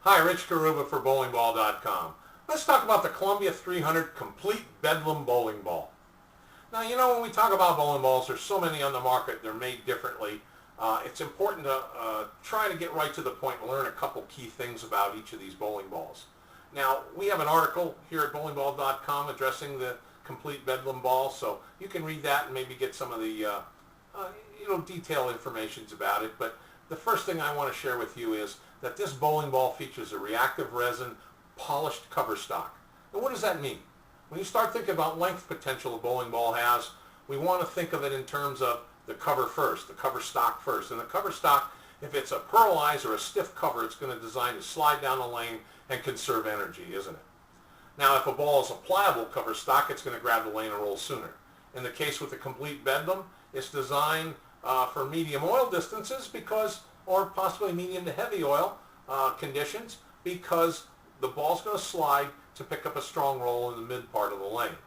Hi, Rich Carrubba for bowlingball.com. Let's talk about the Columbia 300 Complete Bedlam Bowling Ball. Now, you know, when we talk about bowling balls, there's so many on the market. They're made differently. It's important to try to get right to the point and learn a couple key things about each of these bowling balls. Now, we have an article here at bowlingball.com addressing the Complete Bedlam Ball, so you can read that and maybe get some of the detailed information about it. But the first thing I want to share with you is that this bowling ball features a reactive resin polished cover stock. And what does that mean? When you start thinking about length potential a bowling ball has, we want to think of it in terms of the cover first, the cover stock first. And the cover stock, if it's a pearlized or a stiff cover, it's going to design to slide down the lane and conserve energy, isn't it? Now, if a ball is a pliable cover stock, it's going to grab the lane and roll sooner. In the case with the Complete Bedlam, it's designed for medium oil distances or possibly medium to heavy oil conditions, because the ball's going to slide to pick up a strong roll in the mid part of the lane.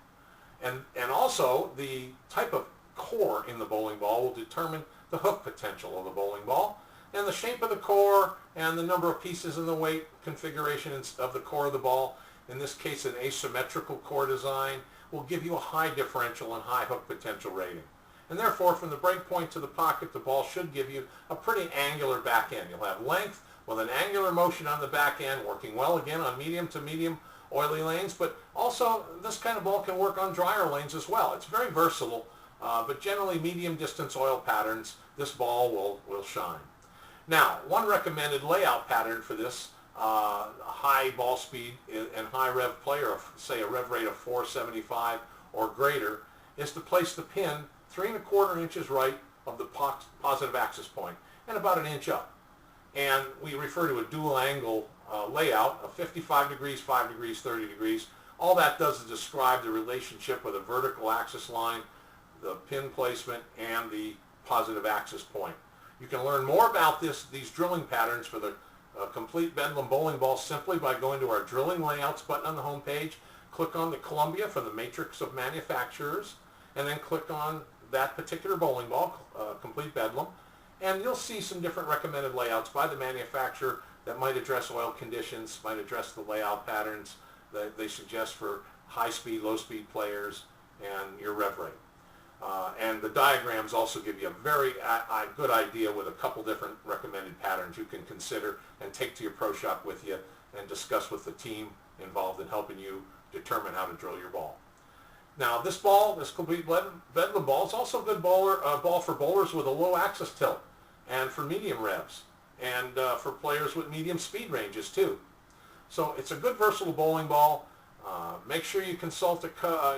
And also, the type of core in the bowling ball will determine the hook potential of the bowling ball. And the shape of the core and the number of pieces in the weight configuration of the core of the ball, in this case an asymmetrical core design, will give you a high differential and high hook potential rating. And therefore, from the break point to the pocket, the ball should give you a pretty angular back end. You'll have length with an angular motion on the back end, working well again on medium to medium oily lanes, but also this kind of ball can work on drier lanes as well. It's very versatile, but generally medium distance oil patterns, this ball will shine. Now, one recommended layout pattern for this high ball speed and high rev player, say a rev rate of 475 or greater, is to place the pin 3 1/4 inches right of the positive axis point and about an inch up. And we refer to a dual angle layout of 55 degrees, 5 degrees, 30 degrees. All that does is describe the relationship with a vertical axis line, the pin placement, and the positive axis point. You can learn more about these drilling patterns for the Complete Bedlam Bowling Ball simply by going to our Drilling Layouts button on the home page, click on the Columbia from the matrix of manufacturers, and then click on that particular bowling ball, Complete Bedlam, and you'll see some different recommended layouts by the manufacturer that might address oil conditions, might address the layout patterns that they suggest for high-speed, low-speed players, and your rev rate. And the diagrams also give you a very good idea with a couple different recommended patterns you can consider and take to your pro shop with you and discuss with the team involved in helping you determine how to drill your ball. Now, this Complete Bedlam ball, is also a good ball for bowlers with a low axis tilt and for medium revs and for players with medium speed ranges too. So it's a good versatile bowling ball. Make sure you consult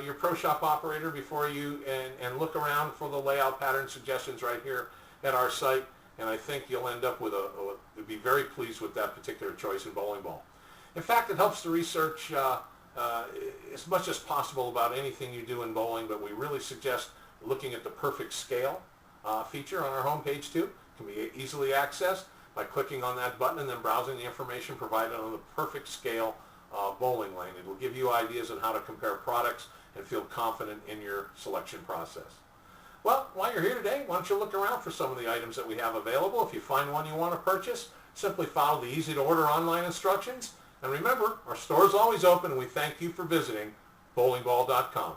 your pro shop operator before and look around for the layout pattern suggestions right here at our site, and I think you'll end up with be very pleased with that particular choice in bowling ball. In fact, it helps to research as much as possible about anything you do in bowling, but we really suggest looking at the perfect scale feature on our homepage too. It can be easily accessed by clicking on that button and then browsing the information provided on the perfect scale bowling lane. It will give you ideas on how to compare products and feel confident in your selection process. Well, while you're here today, why don't you look around for some of the items that we have available. If you find one you want to purchase, simply follow the easy-to-order online instructions. And remember, our store is always open, and we thank you for visiting bowlingball.com.